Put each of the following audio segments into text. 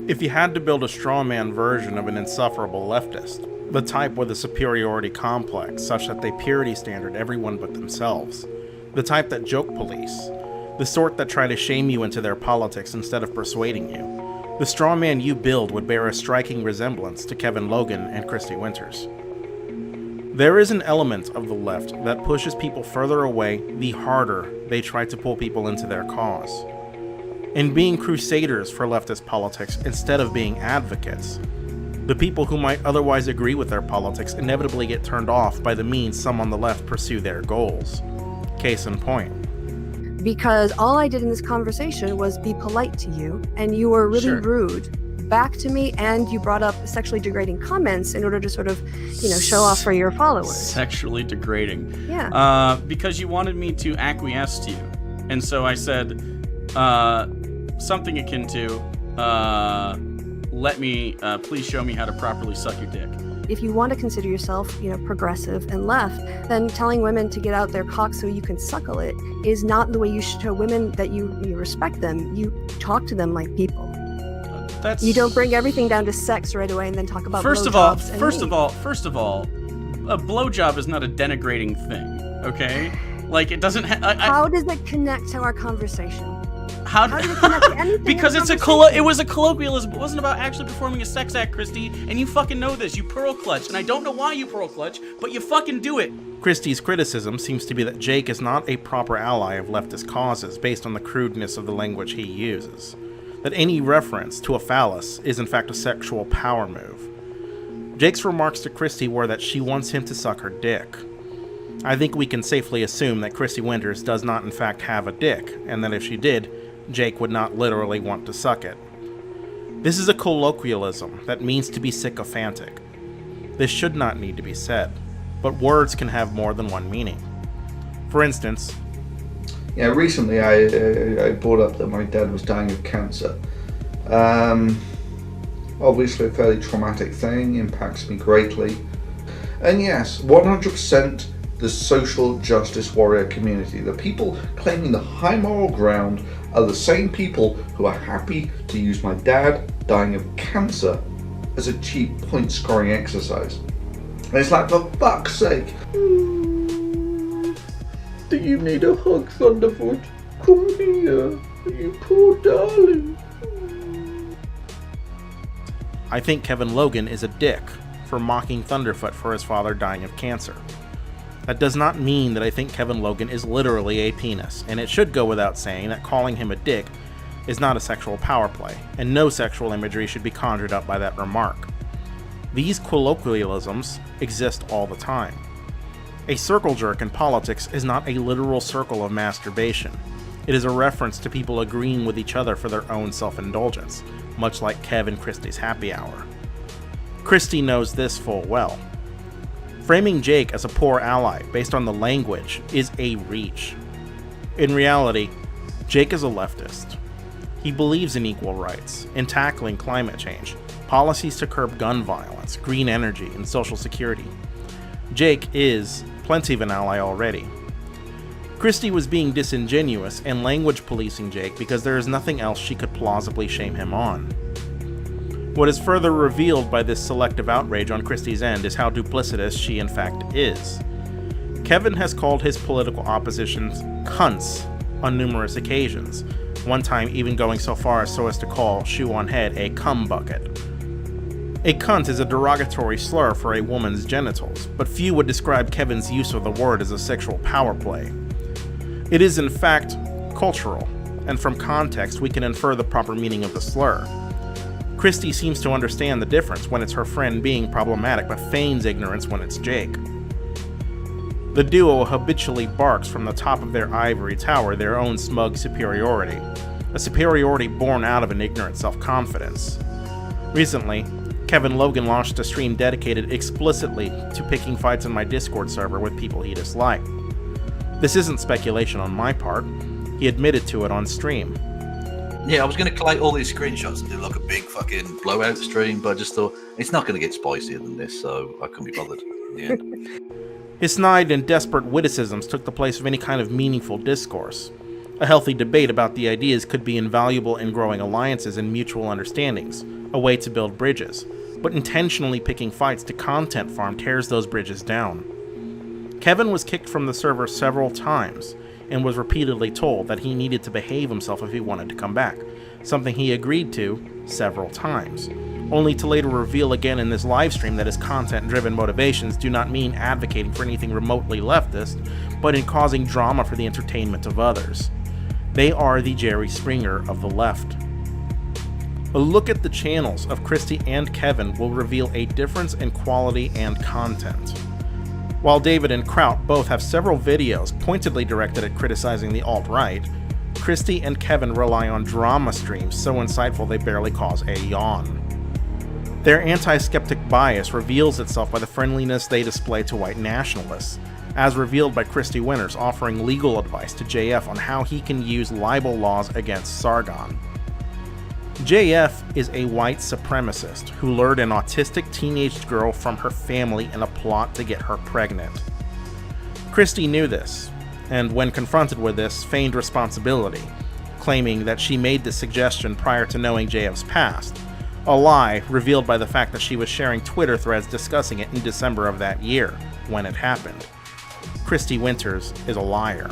If you had to build a straw man version of an insufferable leftist, the type with a superiority complex such that they purity standard everyone but themselves, the type that joke police, the sort that try to shame you into their politics instead of persuading you, the straw man you build would bear a striking resemblance to Kevin Logan and Kristi Winters. There is an element of the left that pushes people further away the harder they try to pull people into their cause. In being crusaders for leftist politics instead of being advocates, the people who might otherwise agree with their politics inevitably get turned off by the means some on the left pursue their goals. Case in point. Because all I did in this conversation was be polite to you, and you were really rude back to me, and you brought up sexually degrading comments in order to sort of, show off for your followers. Sexually degrading. Yeah. Because you wanted me to acquiesce to you. And so I said something akin to, please show me how to properly suck your dick. If you want to consider yourself, progressive and left, then telling women to get out their cock so you can suckle it is not the way you should show women that you respect them. You talk to them like people. You don't bring everything down to sex right away and then talk about First of all, a blowjob is not a denigrating thing, okay? Like, it doesn't how does it connect to our conversation? How does it connect to anything? Because it was a colloquialism. It wasn't about actually performing a sex act, Kristi, and you fucking know this. You pearl clutch, and I don't know why you pearl clutch, but you fucking do it. Kristi's criticism seems to be that Jake is not a proper ally of leftist causes based on the crudeness of the language he uses. That any reference to a phallus is in fact a sexual power move. Jake's remarks to Kristi were that she wants him to suck her dick. I think we can safely assume that Kristi Winters does not in fact have a dick, and that if she did, Jake would not literally want to suck it. This is a colloquialism that means to be sycophantic. This should not need to be said, but words can have more than one meaning. For instance, recently I brought up that my dad was dying of cancer. Obviously a fairly traumatic thing, impacts me greatly. And yes, 100% the social justice warrior community, the people claiming the high moral ground, are the same people who are happy to use my dad dying of cancer as a cheap point scoring exercise. And it's like, for fuck's sake. Do you need a hug, Thunderfoot? Come here, you poor darling. I think Kevin Logan is a dick for mocking Thunderfoot for his father dying of cancer. That does not mean that I think Kevin Logan is literally a penis, and it should go without saying that calling him a dick is not a sexual power play, and no sexual imagery should be conjured up by that remark. These colloquialisms exist all the time. A circle jerk in politics is not a literal circle of masturbation. It is a reference to people agreeing with each other for their own self-indulgence, much like Kev and Kristi's happy hour. Kristi knows this full well. Framing Jake as a poor ally based on the language is a reach. In reality, Jake is a leftist. He believes in equal rights, in tackling climate change, policies to curb gun violence, green energy, and social security. Jake is plenty of an ally already. Kristi was being disingenuous and language policing Jake because there is nothing else she could plausibly shame him on. What is further revealed by this selective outrage on Kristi's end is how duplicitous she in fact is. Kevin has called his political oppositions cunts on numerous occasions, one time even going so far as to call Shoe on Head a cum bucket. A cunt is a derogatory slur for a woman's genitals, but few would describe Kevin's use of the word as a sexual power play. It is in fact cultural, and from context we can infer the proper meaning of the slur. Kristi seems to understand the difference when it's her friend being problematic, but feigns ignorance when it's Jake. The duo habitually barks from the top of their ivory tower their own smug superiority, a superiority born out of an ignorant self-confidence. Recently, Kevin Logan launched a stream dedicated explicitly to picking fights in my Discord server with people he disliked. This isn't speculation on my part. He admitted to it on stream. Yeah, I was going to collate all these screenshots and do like a big fucking blowout stream, but I just thought it's not going to get spicier than this, so I couldn't be bothered in the end. His snide and desperate witticisms took the place of any kind of meaningful discourse. A healthy debate about the ideas could be invaluable in growing alliances and mutual understandings, a way to build bridges, but intentionally picking fights to content farm tears those bridges down. Kevin was kicked from the server several times, and was repeatedly told that he needed to behave himself if he wanted to come back, something he agreed to several times, only to later reveal again in this livestream that his content-driven motivations do not mean advocating for anything remotely leftist, but in causing drama for the entertainment of others. They are the Jerry Springer of the left. A look at the channels of Kristi and Kevin will reveal a difference in quality and content. While David and Kraut both have several videos pointedly directed at criticizing the alt-right, Kristi and Kevin rely on drama streams so insightful they barely cause a yawn. Their anti-skeptic bias reveals itself by the friendliness they display to white nationalists, as revealed by Kristi Winters offering legal advice to JF on how he can use libel laws against Sargon. JF is a white supremacist who lured an autistic teenage girl from her family in a plot to get her pregnant. Kristi knew this, and when confronted with this, feigned responsibility, claiming that she made the suggestion prior to knowing JF's past, a lie revealed by the fact that she was sharing Twitter threads discussing it in December of that year, when it happened. Kristi Winters is a liar.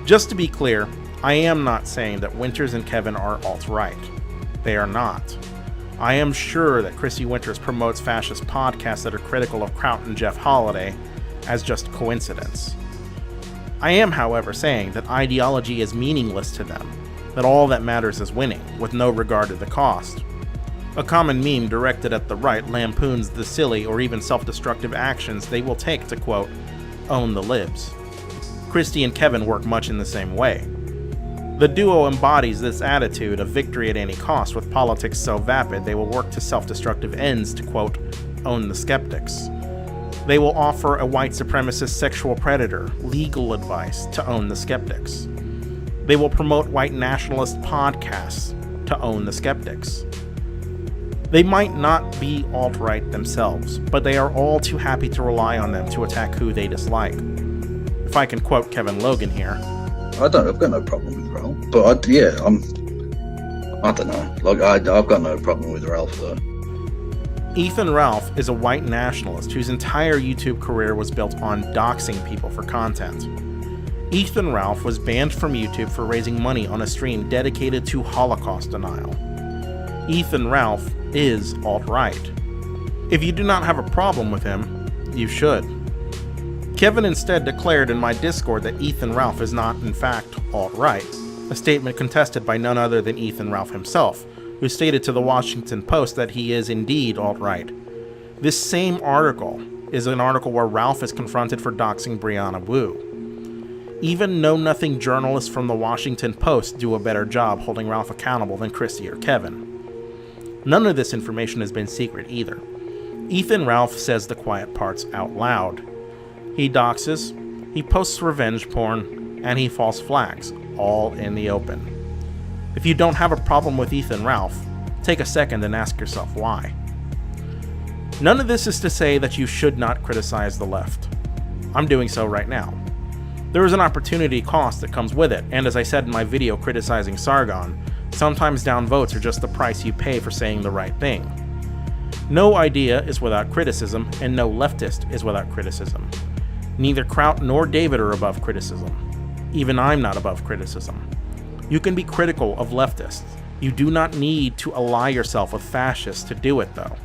Just to be clear, I am not saying that Winters and Kevin are alt-right. They are not. I am sure that Kristi Winters promotes fascist podcasts that are critical of Kraut and Jeff Holiday as just coincidence. I am, however, saying that ideology is meaningless to them, that all that matters is winning, with no regard to the cost. A common meme directed at the right lampoons the silly or even self-destructive actions they will take to, quote, own the libs. Kristi and Kevin work much in the same way. The duo embodies this attitude of victory at any cost, with politics so vapid they will work to self-destructive ends to, quote, own the skeptics. They will offer a white supremacist sexual predator legal advice to own the skeptics. They will promote white nationalist podcasts to own the skeptics. They might not be alt-right themselves, but they are all too happy to rely on them to attack who they dislike. If I can quote Kevin Logan here, I've got no problem with Ralph, but I don't know. Like I've got no problem with Ralph though. Ethan Ralph is a white nationalist whose entire YouTube career was built on doxing people for content. Ethan Ralph was banned from YouTube for raising money on a stream dedicated to Holocaust denial. Ethan Ralph is alt-right. If you do not have a problem with him, you should. Kevin instead declared in my Discord that Ethan Ralph is not, in fact, alt-right, a statement contested by none other than Ethan Ralph himself, who stated to the Washington Post that he is indeed alt-right. This same article is an article where Ralph is confronted for doxing Brianna Wu. Even know-nothing journalists from the Washington Post do a better job holding Ralph accountable than Kristi or Kevin. None of this information has been secret either. Ethan Ralph says the quiet parts out loud. He doxes, he posts revenge porn, and he false flags, all in the open. If you don't have a problem with Ethan Ralph, take a second and ask yourself why. None of this is to say that you should not criticize the left. I'm doing so right now. There is an opportunity cost that comes with it, and as I said in my video criticizing Sargon, sometimes down votes are just the price you pay for saying the right thing. No idea is without criticism, and no leftist is without criticism. Neither Kraut nor David are above criticism. Even I'm not above criticism. You can be critical of leftists. You do not need to ally yourself with fascists to do it, though.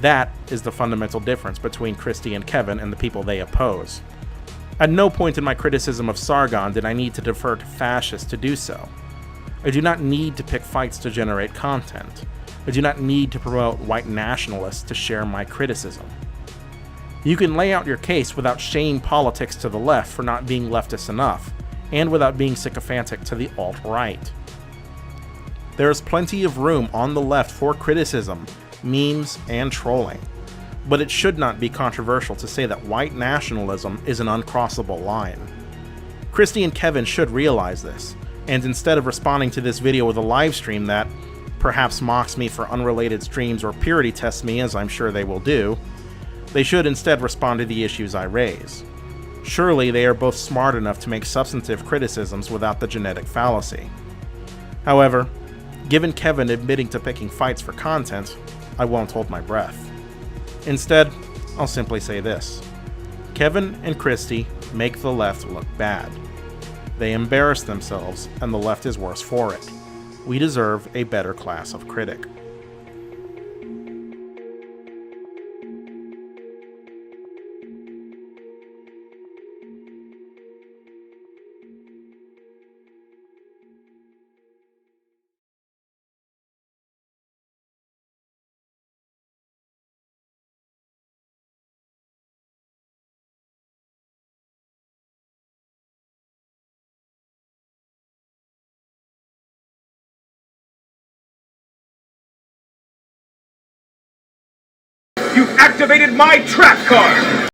That is the fundamental difference between Kristi and Kevin and the people they oppose. At no point in my criticism of Sargon did I need to defer to fascists to do so. I do not need to pick fights to generate content. I do not need to promote white nationalists to share my criticism. You can lay out your case without shame politics to the left for not being leftist enough, and without being sycophantic to the alt-right. There is plenty of room on the left for criticism, memes, and trolling, but it should not be controversial to say that white nationalism is an uncrossable line. Kristi and Kevin should realize this, and instead of responding to this video with a live stream that perhaps mocks me for unrelated streams or purity tests me, as I'm sure they will do, they should instead respond to the issues I raise. Surely they are both smart enough to make substantive criticisms without the genetic fallacy. However, given Kevin admitting to picking fights for content, I won't hold my breath. Instead, I'll simply say this. Kevin and Kristi make the left look bad. They embarrass themselves, and the left is worse for it. We deserve a better class of critic. You've activated my trap card!